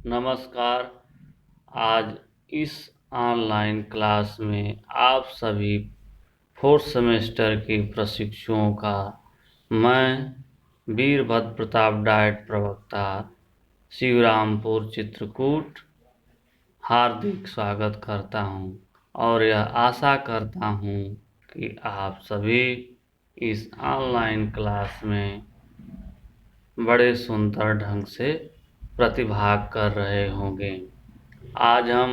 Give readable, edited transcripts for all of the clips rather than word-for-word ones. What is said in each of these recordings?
नमस्कार। आज इस ऑनलाइन क्लास में आप सभी फोर्थ सेमेस्टर के प्रशिक्षुओं का मैं वीरभद्र प्रताप डाइट प्रवक्ता शिवरामपुर चित्रकूट हार्दिक स्वागत करता हूं और यह आशा करता हूं कि आप सभी इस ऑनलाइन क्लास में बड़े सुंदर ढंग से प्रतिभाग कर रहे होंगे। आज हम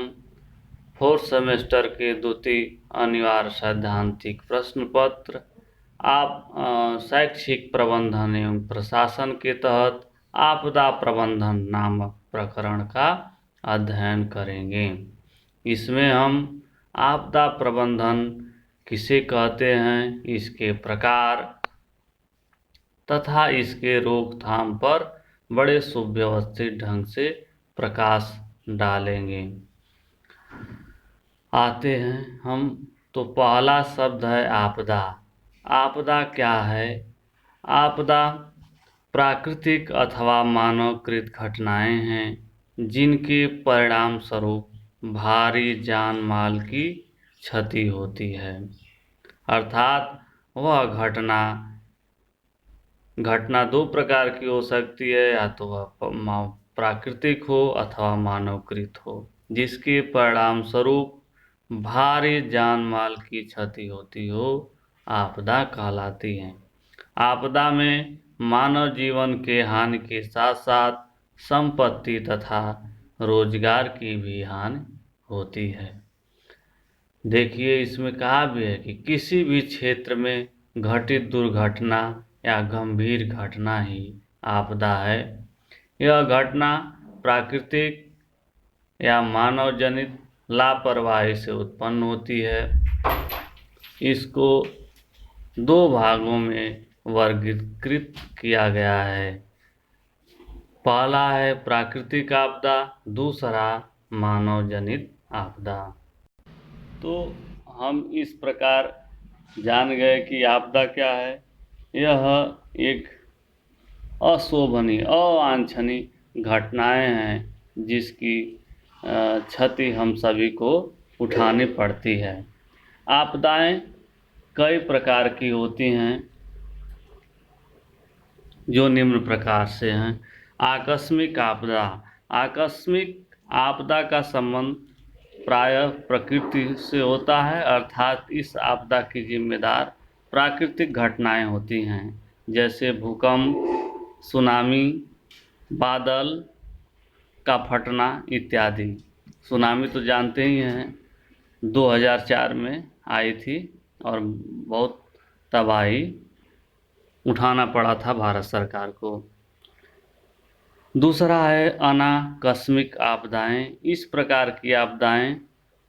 फोर्थ सेमेस्टर के द्वितीय अनिवार्य सैद्धांतिक प्रश्न पत्र शैक्षिक प्रबंधन एवं प्रशासन के तहत आपदा प्रबंधन नामक प्रकरण का अध्ययन करेंगे। इसमें हम आपदा प्रबंधन किसे कहते हैं, इसके प्रकार तथा इसके रोकथाम पर बड़े सुव्यवस्थित ढंग से प्रकाश डालेंगे। आते हैं हम, तो पहला शब्द है आपदा। आपदा क्या है? आपदा प्राकृतिक अथवा मानवकृत घटनाएं हैं जिनके परिणाम स्वरूप भारी जान माल की क्षति होती है। अर्थात वह घटना दो प्रकार की हो सकती है, या तो वह प्राकृतिक हो अथवा मानवकृत हो, जिसके परिणाम स्वरूप भारी जान माल की क्षति होती हो, आपदा कहलाती है। आपदा में मानव जीवन के हानि के साथ साथ संपत्ति तथा रोजगार की भी हानि होती है। देखिए, इसमें कहा भी है कि किसी भी क्षेत्र में घटित दुर्घटना या गंभीर घटना ही आपदा है। यह घटना प्राकृतिक या मानव जनित लापरवाही से उत्पन्न होती है। इसको दो भागों में वर्गीकृत किया गया है। पहला है प्राकृतिक आपदा, दूसरा मानव जनित आपदा। तो हम इस प्रकार जान गए कि आपदा क्या है। यह एक अशोभनीय अवांछनीय घटनाएं हैं जिसकी क्षति हम सभी को उठानी पड़ती है। आपदाएं कई प्रकार की होती हैं, जो निम्न प्रकार से हैं। आकस्मिक आपदा। आकस्मिक आपदा का संबंध प्रायः प्रकृति से होता है, अर्थात इस आपदा की जिम्मेदार प्राकृतिक घटनाएं होती हैं, जैसे भूकंप, सुनामी, बादल का फटना इत्यादि। सुनामी तो जानते ही हैं, 2004 में आई थी और बहुत तबाही उठाना पड़ा था भारत सरकार को। दूसरा है अनाकस्मिक आपदाएं। इस प्रकार की आपदाएं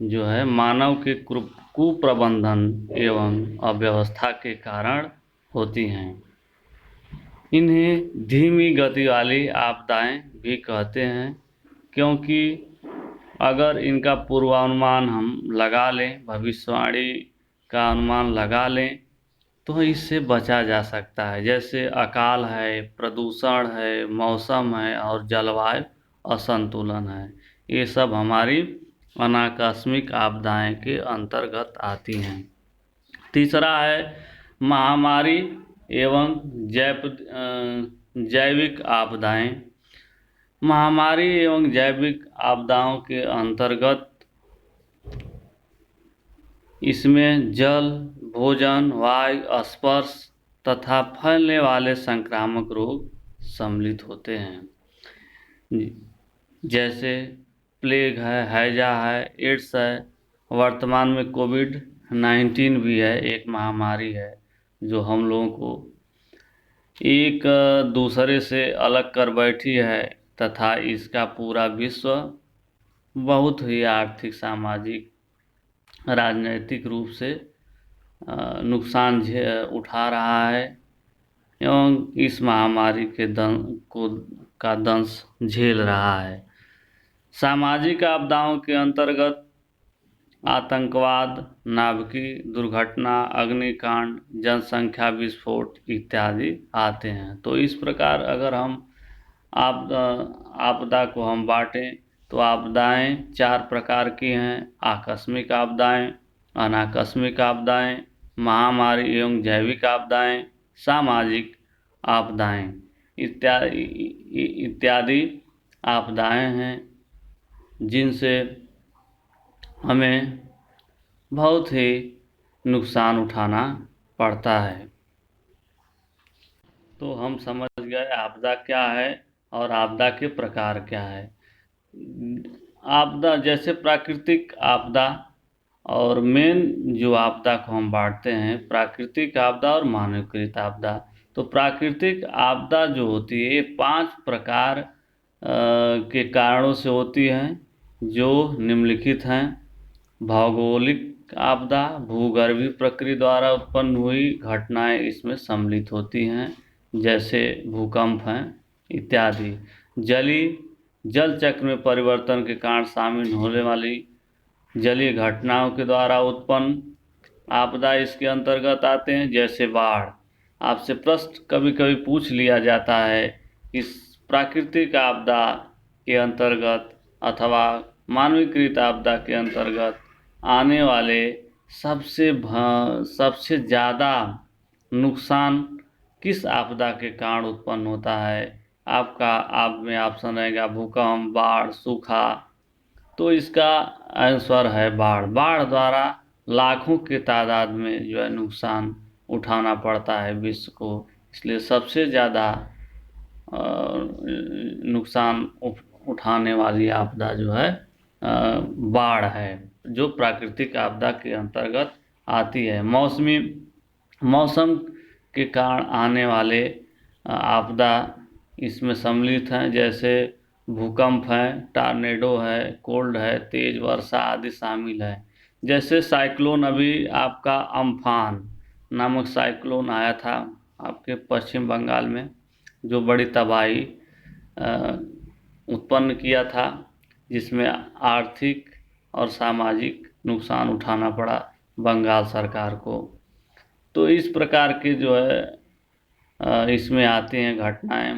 जो है मानव के कुप्रबंधन एवं अव्यवस्था के कारण होती हैं। इन्हें धीमी गति वाली आपदाएं भी कहते हैं, क्योंकि अगर इनका पूर्वानुमान हम लगा लें, भविष्यवाणी का अनुमान लगा लें, तो इससे बचा जा सकता है। जैसे अकाल है, प्रदूषण है, मौसम है और जलवायु असंतुलन है। ये सब हमारी अनाकस्मिक आपदाएं के अंतर्गत आती हैं। तीसरा है महामारी एवं जैविक आपदाएं। महामारी एवं जैविक आपदाओं के अंतर्गत इसमें जल, भोजन, वायु, स्पर्श तथा फैलने वाले संक्रामक रोग सम्मिलित होते हैं, जैसे प्लेग है, हैजा है, एड्स है। वर्तमान में कोविड-19 भी है, एक महामारी है जो हम लोगों को एक दूसरे से अलग कर बैठी है तथा इसका पूरा विश्व बहुत ही आर्थिक, सामाजिक, राजनैतिक रूप से नुकसान उठा रहा है एवं इस महामारी के का दंश झेल रहा है। सामाजिक आपदाओं के अंतर्गत आतंकवाद, नाभिकीय दुर्घटना, अग्निकांड, जनसंख्या विस्फोट इत्यादि आते हैं। तो इस प्रकार अगर हम आपदा आपदा को हम बांटें तो आपदाएं 4 प्रकार की हैं: आकस्मिक आपदाएं, अनाकस्मिक आपदाएं, महामारी एवं जैविक आपदाएं, सामाजिक आपदाएं इत्यादि इत्यादि आपदाएं हैं जिनसे हमें बहुत ही नुकसान उठाना पड़ता है। तो हम समझ गए आपदा क्या है और आपदा के प्रकार क्या है। आपदा जैसे प्राकृतिक आपदा और मेन जो आपदा को हम बांटते हैं प्राकृतिक आपदा और मानवकृत आपदा। तो प्राकृतिक आपदा जो होती है ये 5 प्रकार के कारणों से होती हैं जो निम्नलिखित हैं: भौगोलिक आपदा, भूगर्भीय प्रक्रिया द्वारा उत्पन्न हुई घटनाएं इसमें सम्मिलित होती हैं जैसे भूकंप हैं इत्यादि। जल चक्र में परिवर्तन के कारण शामिल होने वाली जलीय घटनाओं के द्वारा उत्पन्न आपदा इसके अंतर्गत आते हैं जैसे बाढ़। आपसे प्रश्न कभी कभी पूछ लिया जाता है इस प्राकृतिक आपदा के अंतर्गत अथवा मानवीकृत आपदा के अंतर्गत आने वाले सबसे ज़्यादा नुकसान किस आपदा के कारण उत्पन्न होता है। आप में ऑप्शन रहेगा भूकंप, बाढ़, सूखा। तो इसका आंसर है बाढ़। बाढ़ द्वारा लाखों के तादाद में जो है नुकसान उठाना पड़ता है विश्व को, इसलिए सबसे ज़्यादा नुकसान उठाने वाली आपदा जो है बाढ़ है जो प्राकृतिक आपदा के अंतर्गत आती है। मौसम के कारण आने वाले आपदा इसमें सम्मिलित हैं जैसे भूकंप है, टॉर्नेडो है, कोल्ड है, तेज वर्षा आदि शामिल है। जैसे साइक्लोन अभी आपका अम्फान नामक साइक्लोन आया था आपके पश्चिम बंगाल में जो बड़ी तबाही उत्पन्न किया था जिसमें आर्थिक और सामाजिक नुकसान उठाना पड़ा बंगाल सरकार को। तो इस प्रकार के जो है इसमें आती हैं घटनाएं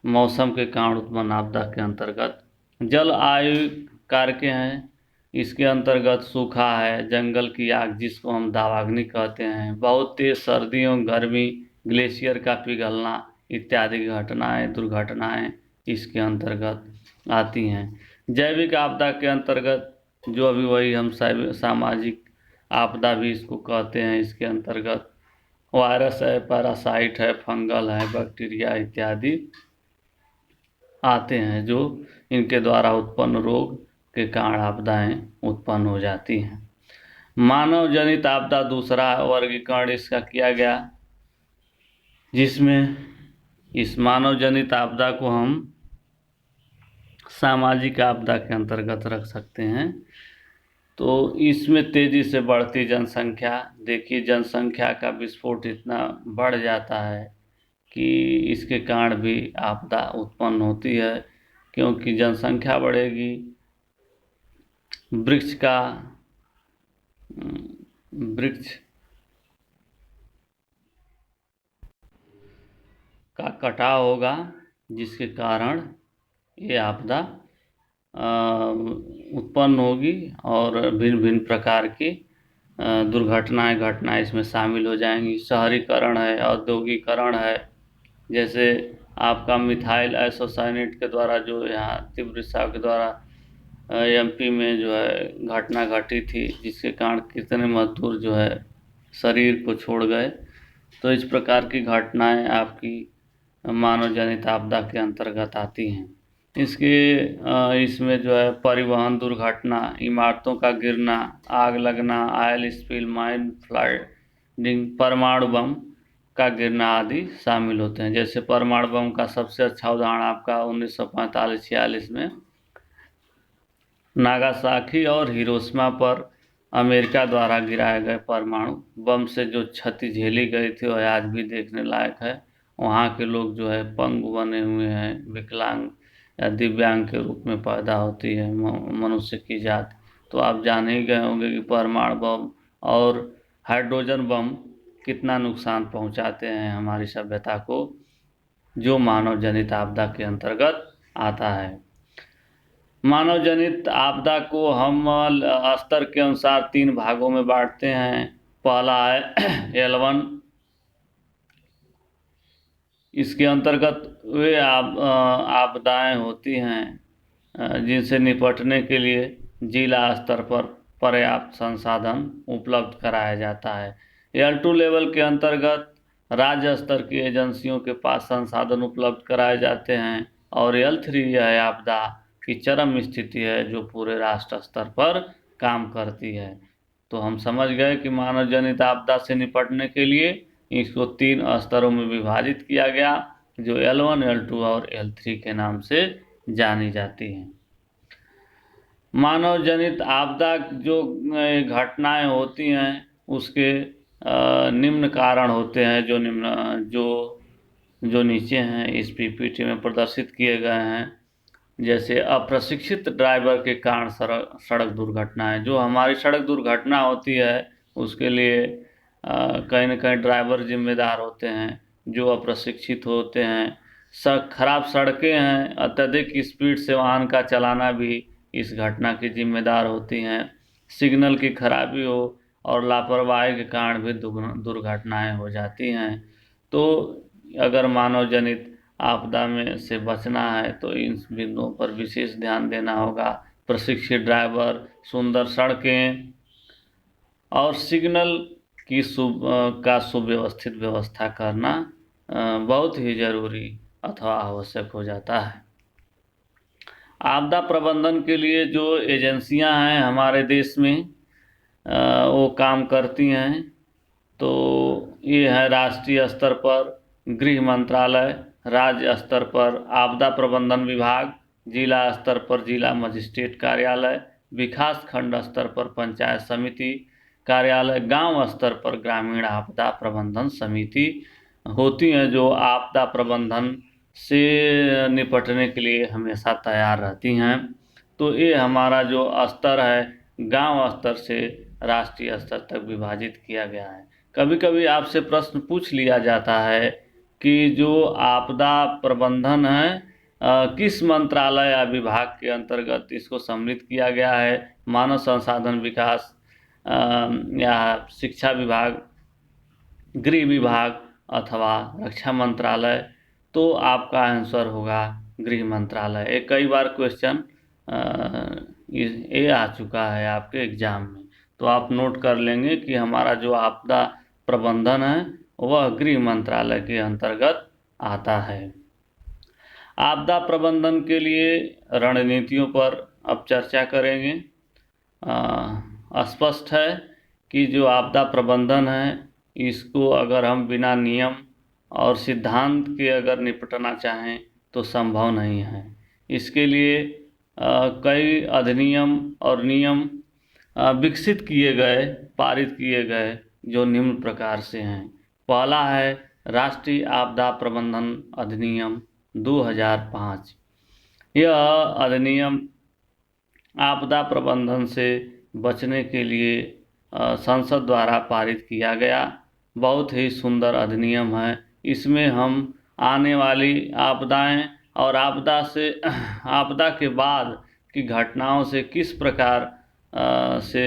मौसम के कारण उत्पन्न आपदा के अंतर्गत। जल आयु कारकें हैं, इसके अंतर्गत सूखा है, जंगल की आग जिसको हम दावाग्नि कहते हैं, बहुत तेज सर्दियों गर्मी, ग्लेशियर का पिघलना इत्यादि दुर्घटनाएं इसके अंतर्गत आती हैं। जैविक आपदा के अंतर्गत जो अभी वही हम सामाजिक आपदा भी इसको कहते हैं, इसके अंतर्गत वायरस है, पैरासाइट है, फंगल है, बैक्टीरिया इत्यादि आते हैं जो इनके द्वारा उत्पन्न रोग के कारण आपदाएं उत्पन्न हो जाती हैं। मानव जनित आपदा दूसरा वर्गीकरण इसका किया गया जिसमें इस मानव जनित आपदा को हम सामाजिक आपदा के अंतर्गत रख सकते हैं। तो इसमें तेजी से बढ़ती जनसंख्या, देखिए जनसंख्या का विस्फोट इतना बढ़ जाता है कि इसके कारण भी आपदा उत्पन्न होती है क्योंकि जनसंख्या बढ़ेगी, वृक्ष का कटाव होगा जिसके कारण ये आपदा उत्पन्न होगी और भिन्न भिन्न प्रकार की घटनाएं इसमें शामिल हो जाएंगी। शहरीकरण है, औद्योगिकरण है, जैसे आपका मिथाइल आइसोसाइनेट के द्वारा जो यहाँ तीव्र रिसाव के द्वारा एमपी में जो है घटना घटी थी जिसके कारण कितने मजदूर जो है शरीर को छोड़ गए। तो इस प्रकार की घटनाएं आपकी मानव जनित आपदा के अंतर्गत आती हैं। इसमें जो है परिवहन दुर्घटना, इमारतों का गिरना, आग लगना, ऑयल स्पिल, माइन फ्लाइडिंग, परमाणु बम का गिरना आदि शामिल होते हैं। जैसे परमाणु बम का सबसे अच्छा उदाहरण आपका 1945-46 में नागासाकी और हिरोशिमा पर अमेरिका द्वारा गिराए गए परमाणु बम से जो क्षति झेली गई थी वह आज भी देखने लायक है। वहाँ के लोग जो है पंगु बने हुए हैं, विकलांग या दिव्यांग के रूप में पैदा होती है मनुष्य की जात। तो आप जान ही गए होंगे कि परमाणु बम और हाइड्रोजन बम कितना नुकसान पहुंचाते हैं हमारी सभ्यता को। जो मानव जनित आपदा के अंतर्गत आता है। मानव जनित आपदा को हम स्तर के अनुसार 3 भागों में बांटते हैं। पहला है L1। इसके अंतर्गत वे आपदाएं होती हैं जिनसे निपटने के लिए जिला स्तर पर पर्याप्त संसाधन उपलब्ध कराया जाता है। L2 लेवल के अंतर्गत राज्य स्तर की एजेंसियों के पास संसाधन उपलब्ध कराए जाते हैं। और L3 यह आपदा की चरम स्थिति है जो पूरे राष्ट्र स्तर पर काम करती है। तो हम समझ गए कि मानव जनित आपदा से निपटने के लिए इसको 3 स्तरों में विभाजित किया गया, जो L1, L2 और L3 के नाम से जानी जाती हैं। मानव जनित आपदा जो घटनाएं होती हैं उसके निम्न कारण होते हैं, जो नीचे हैं इस पीपीटी में प्रदर्शित किए गए हैं। जैसे अप्रशिक्षित ड्राइवर के कारण सड़क दुर्घटनाएं। जो हमारी सड़क दुर्घटना होती है उसके लिए कहीं न कहीं ड्राइवर जिम्मेदार होते हैं जो अप्रशिक्षित होते हैं। खराब सड़कें हैं, अत्यधिक स्पीड से वाहन का चलाना भी इस घटना की जिम्मेदार होती हैं। सिग्नल की खराबी हो और लापरवाही के कारण भी दुर्घटनाएं हो जाती हैं। तो अगर मानव जनित आपदा में से बचना है तो इन बिंदुओं पर विशेष ध्यान देना होगा। प्रशिक्षित ड्राइवर, सुंदर सड़कें और सिग्नल की सुव्यवस्थित व्यवस्था करना बहुत ही जरूरी अथवा आवश्यक हो जाता है। आपदा प्रबंधन के लिए जो एजेंसियां हैं हमारे देश में वो काम करती हैं, तो ये है राष्ट्रीय स्तर पर गृह मंत्रालय, राज्य स्तर पर आपदा प्रबंधन विभाग, जिला स्तर पर जिला मजिस्ट्रेट कार्यालय, विकास खंड स्तर पर पंचायत समिति कार्यालय, गांव स्तर पर ग्रामीण आपदा प्रबंधन समिति होती हैं, जो आपदा प्रबंधन से निपटने के लिए हमेशा तैयार रहती हैं। तो ये हमारा जो स्तर है गांव स्तर से राष्ट्रीय स्तर तक विभाजित किया गया है। कभी कभी आपसे प्रश्न पूछ लिया जाता है कि जो आपदा प्रबंधन है किस मंत्रालय या विभाग के अंतर्गत इसको सम्मिलित किया गया है, मानव संसाधन विकास या शिक्षा विभाग, गृह विभाग अथवा रक्षा मंत्रालय। तो आपका आंसर होगा गृह मंत्रालय। ये कई बार क्वेश्चन ये आ चुका है आपके एग्जाम में, तो आप नोट कर लेंगे कि हमारा जो आपदा प्रबंधन है वह गृह मंत्रालय के अंतर्गत आता है। आपदा प्रबंधन के लिए रणनीतियों पर अब चर्चा करेंगे। स्पष्ट है कि जो आपदा प्रबंधन है इसको अगर हम बिना नियम और सिद्धांत के अगर निपटना चाहें तो संभव नहीं है। इसके लिए कई अधिनियम और नियम विकसित किए गए, पारित किए गए, जो निम्न प्रकार से हैं। पहला है राष्ट्रीय आपदा प्रबंधन अधिनियम 2005। यह अधिनियम आपदा प्रबंधन से बचने के लिए संसद द्वारा पारित किया गया बहुत ही सुंदर अधिनियम है। इसमें हम आने वाली आपदाएं और आपदा के बाद की घटनाओं से किस प्रकार से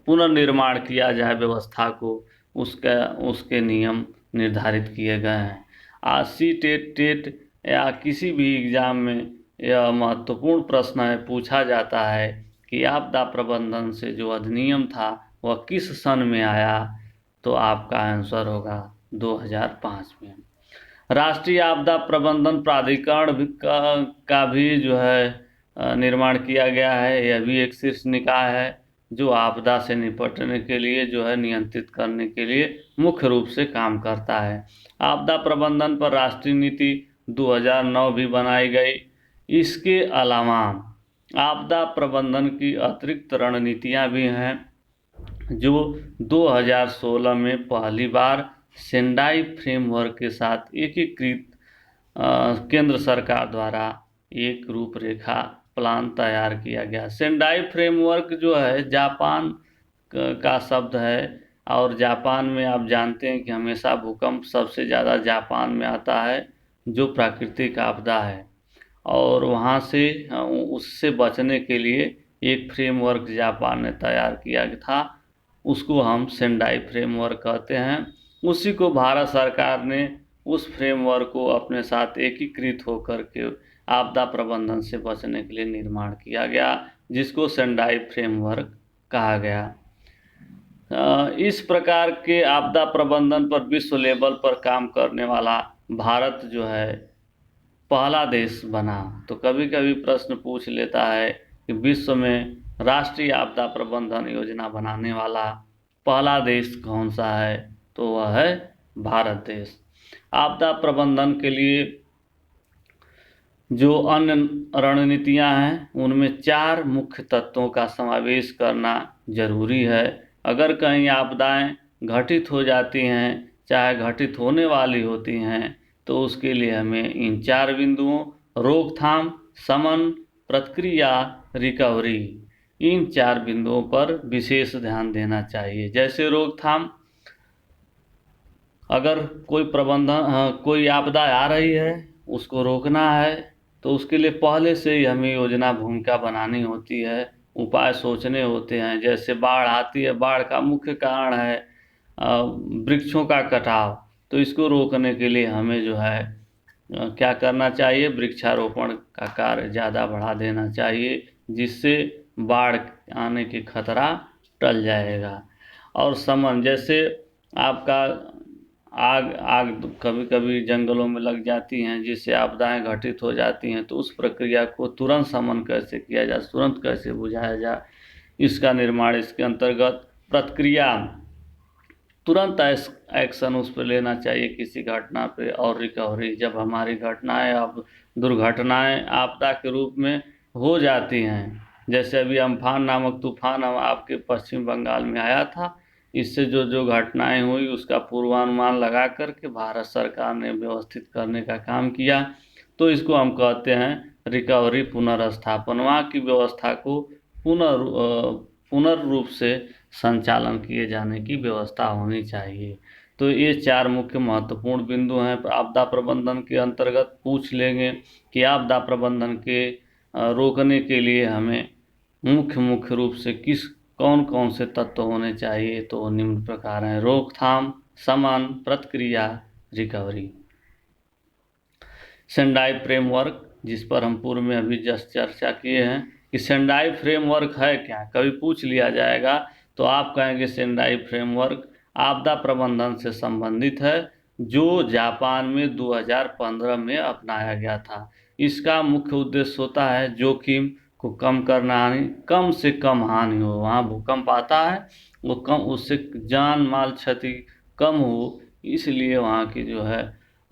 पुनर्निर्माण किया जाए व्यवस्था को, उसके नियम निर्धारित किए गए हैं। आज टेट या किसी भी एग्जाम में यह महत्वपूर्ण प्रश्न है, पूछा जाता है कि आपदा प्रबंधन से जो अधिनियम था वह किस सन में आया, तो आपका आंसर होगा 2005 में। राष्ट्रीय आपदा प्रबंधन प्राधिकरण का भी जो है निर्माण किया गया है। यह भी एक शीर्ष निकाय है जो आपदा से निपटने के लिए जो है नियंत्रित करने के लिए मुख्य रूप से काम करता है। आपदा प्रबंधन पर राष्ट्रीय नीति 2009 भी बनाई गई। इसके अलावा आपदा प्रबंधन की अतिरिक्त रणनीतियाँ भी हैं जो 2016 में पहली बार सेंडाई फ्रेमवर्क के साथ एकीकृत केंद्र सरकार द्वारा एक रूपरेखा प्लान तैयार किया गया। सेंडाई फ्रेमवर्क जो है जापान का शब्द है और जापान में आप जानते हैं कि हमेशा भूकंप सबसे ज़्यादा जापान में आता है, जो प्राकृतिक आपदा है। और वहाँ से उससे बचने के लिए एक फ्रेमवर्क जापान ने तैयार किया था, उसको हम सेंडाई फ्रेमवर्क कहते हैं। उसी को भारत सरकार ने उस फ्रेमवर्क को अपने साथ एकीकृत होकर के आपदा प्रबंधन से बचने के लिए निर्माण किया गया, जिसको सेंडाई फ्रेमवर्क कहा गया। इस प्रकार के आपदा प्रबंधन पर विश्व लेवल पर काम करने वाला भारत जो है पहला देश बना। तो कभी कभी प्रश्न पूछ लेता है कि विश्व में राष्ट्रीय आपदा प्रबंधन योजना बनाने वाला पहला देश कौन सा है, तो वह है भारत देश। आपदा प्रबंधन के लिए जो अन्य रणनीतियां हैं उनमें 4 मुख्य तत्वों का समावेश करना जरूरी है। अगर कहीं आपदाएं घटित हो जाती हैं, चाहे घटित होने वाली होती हैं, तो उसके लिए हमें इन 4 बिंदुओं रोकथाम, शमन, प्रतिक्रिया, रिकवरी, इन 4 बिंदुओं पर विशेष ध्यान देना चाहिए। जैसे रोकथाम, अगर कोई आपदा आ रही है, उसको रोकना है, तो उसके लिए पहले से ही हमें योजना भूमिका बनानी होती है, उपाय सोचने होते हैं। जैसे बाढ़ आती है, बाढ़ का मुख्य कारण है वृक्षों का कटाव, तो इसको रोकने के लिए हमें जो है क्या करना चाहिए, वृक्षारोपण का कार्य ज़्यादा बढ़ा देना चाहिए, जिससे बाढ़ आने की खतरा टल जाएगा। और शमन, जैसे आपका आग आग कभी कभी जंगलों में लग जाती हैं, जिससे आपदाएं घटित हो जाती हैं, तो उस प्रक्रिया को तुरंत शमन कैसे किया जाए, तुरंत कैसे बुझाया जाए, इसका निर्माण इसके अंतर्गत। प्रतिक्रिया, तुरंत एक्शन उस पर लेना चाहिए किसी घटना पे। और रिकवरी, जब हमारी घटनाएं अब दुर्घटनाएं आपदा के रूप में हो जाती हैं, जैसे अभी अम्फान नामक तूफान आपके पश्चिम बंगाल में आया था, इससे जो जो घटनाएं हुई उसका पूर्वानुमान लगा करके भारत सरकार ने व्यवस्थित करने का काम किया, तो इसको हम कहते हैं रिकवरी, पुनर्स्थापन। वहाँ की व्यवस्था को पुनर्रूप से संचालन किए जाने की व्यवस्था होनी चाहिए। तो ये 4 मुख्य महत्वपूर्ण बिंदु हैं आपदा प्रबंधन के अंतर्गत। पूछ लेंगे कि आपदा प्रबंधन के रोकने के लिए हमें मुख्य रूप से कौन कौन से तत्व होने चाहिए, तो निम्न प्रकार हैं: रोकथाम, शमन, प्रतिक्रिया, रिकवरी। सेंडाई फ्रेमवर्क, जिस पर हम पूर्व में अभी जस्ट चर्चा किए हैं कि सेंडाई फ्रेमवर्क है क्या, कभी पूछ लिया जाएगा, तो आप कहेंगे सेंडाई फ्रेमवर्क आपदा प्रबंधन से संबंधित है, जो जापान में 2015 में अपनाया गया था। इसका मुख्य उद्देश्य होता है जोखिम को कम करना, कम से कम हानि हो। वहाँ भूकंप आता है, वो कम, उससे जान माल क्षति कम हो, इसलिए वहाँ की जो है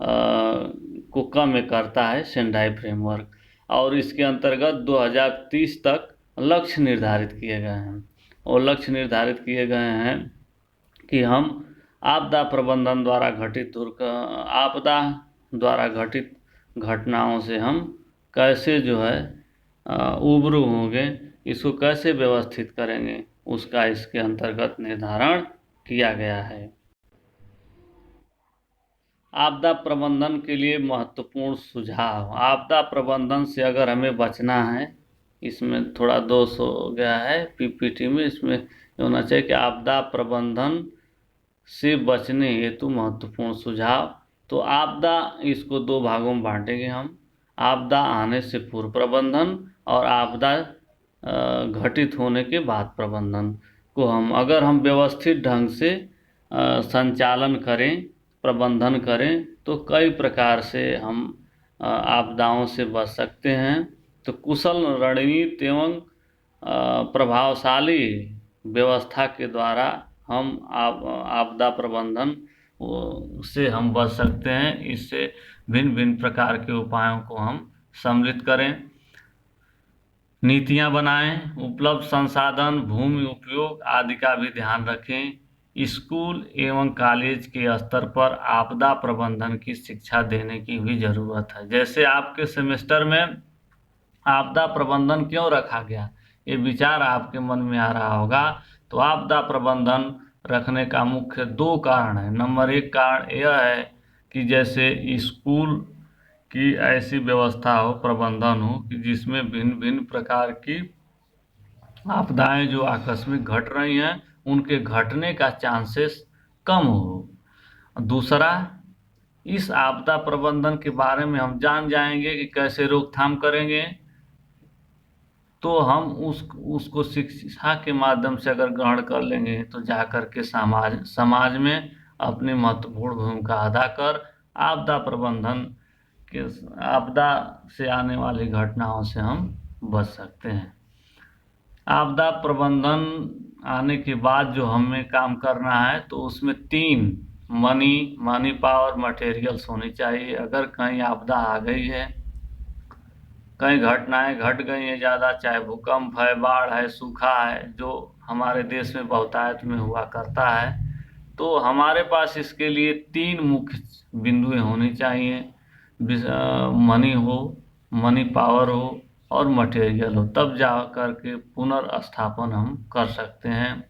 को कम करता है सेंडाई फ्रेमवर्क। और इसके अंतर्गत 2030 तक लक्ष्य निर्धारित किए गए हैं, और लक्ष्य निर्धारित किए गए हैं कि हम आपदा प्रबंधन द्वारा आपदा द्वारा घटित घटनाओं से हम कैसे जो है उबरू होंगे, इसको कैसे व्यवस्थित करेंगे, उसका इसके अंतर्गत निर्धारण किया गया है। आपदा प्रबंधन के लिए महत्वपूर्ण सुझाव। आपदा प्रबंधन से अगर हमें बचना है, इसमें थोड़ा दोष हो गया है पीपीटी में, इसमें होना चाहिए कि आपदा प्रबंधन से बचने हेतु महत्वपूर्ण सुझाव। तो आपदा, इसको 2 भागों में बांटेंगे हम: आपदा आने से पूर्व प्रबंधन और आपदा घटित होने के बाद प्रबंधन को अगर हम व्यवस्थित ढंग से संचालन करें, प्रबंधन करें, तो कई प्रकार से हम आपदाओं से बच सकते हैं। तो कुशल रणनीति एवं प्रभावशाली व्यवस्था के द्वारा हम आपदा प्रबंधन से हम बच सकते हैं। इससे भिन्न भिन्न प्रकार के उपायों को हम सम्मिलित करें, नीतियां बनाएं, उपलब्ध संसाधन, भूमि उपयोग आदि का भी ध्यान रखें। स्कूल एवं कॉलेज के स्तर पर आपदा प्रबंधन की शिक्षा देने की भी ज़रूरत है। जैसे आपके सेमेस्टर में आपदा प्रबंधन क्यों रखा गया, ये विचार आपके मन में आ रहा होगा, तो आपदा प्रबंधन रखने का मुख्य दो कारण है। नंबर एक कारण यह है कि जैसे स्कूल की ऐसी व्यवस्था हो, प्रबंधन हो कि जिसमें भिन्न भिन्न प्रकार की आपदाएं जो आकस्मिक घट रही हैं उनके घटने का चांसेस कम हो। दूसरा, इस आपदा प्रबंधन के बारे में हम जान जाएंगे कि कैसे रोकथाम करेंगे, तो हम उसको शिक्षा के माध्यम से अगर ग्रहण कर लेंगे तो जा कर के समाज में अपनी महत्वपूर्ण भूमिका अदा कर आपदा प्रबंधन के आपदा से आने वाली घटनाओं से हम बच सकते हैं। आपदा प्रबंधन आने के बाद जो हमें काम करना है तो उसमें तीन मनी पावर मटेरियल्स होनी चाहिए। अगर कहीं आपदा आ गई है, कई घटनाएं घट गई हैं ज़्यादा, चाहे भूकंप है, बाढ़ है, सूखा है, जो हमारे देश में बहुतायत में हुआ करता है, तो हमारे पास इसके लिए तीन मुख्य बिंदुएं होनी चाहिए। मनी हो, मनी पावर हो और मटेरियल हो, तब जा कर के पुनर्स्थापन हम कर सकते हैं।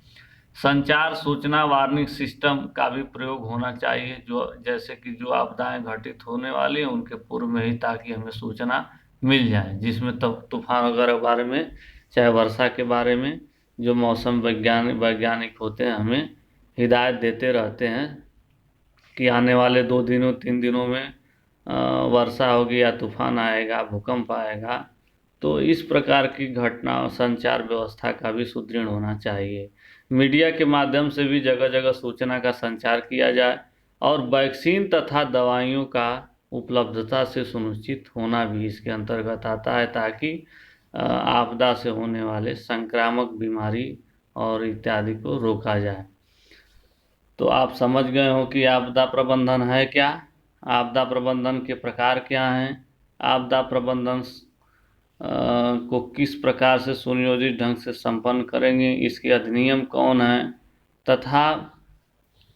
संचार सूचना वार्निंग सिस्टम का भी प्रयोग होना चाहिए, जो जैसे कि जो आपदाएं घटित होने वाली हैं उनके पूर्व में ही, ताकि हमें सूचना मिल जाए, जिसमें तब तूफान वगैरह बारे में, चाहे वर्षा के बारे में, जो मौसम वैज्ञानिक होते हैं हमें हिदायत देते रहते हैं कि आने वाले 2 दिनों 3 दिनों में वर्षा होगी या तूफान आएगा, भूकंप आएगा। तो इस प्रकार की घटना संचार व्यवस्था का भी सुदृढ़ होना चाहिए। मीडिया के माध्यम से भी जगह जगह सूचना का संचार किया जाए और वैक्सीन तथा दवाइयों का उपलब्धता से सुनिश्चित होना भी इसके अंतर्गत आता है, ताकि आपदा से होने वाले संक्रामक बीमारी और इत्यादि को रोका जाए। तो आप समझ गए हो कि आपदा प्रबंधन है क्या, आपदा प्रबंधन के प्रकार क्या हैं, आपदा प्रबंधन को किस प्रकार से सुनियोजित ढंग से संपन्न करेंगे, इसके अधिनियम कौन है, तथा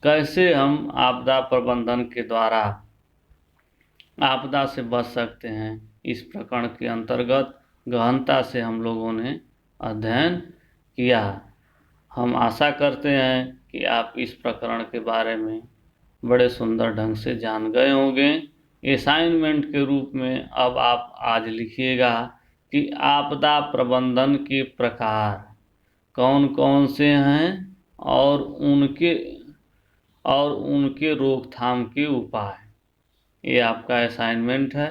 कैसे हम आपदा प्रबंधन के द्वारा आपदा से बच सकते हैं। इस प्रकरण के अंतर्गत गहनता से हम लोगों ने अध्ययन किया। हम आशा करते हैं कि आप इस प्रकरण के बारे में बड़े सुंदर ढंग से जान गए होंगे। असाइनमेंट के रूप में अब आप आज लिखिएगा कि आपदा प्रबंधन के प्रकार कौन कौन से हैं और उनके रोकथाम के उपाय। ये आपका असाइनमेंट है।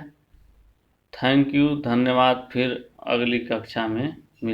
थैंक यू, धन्यवाद। फिर अगली कक्षा में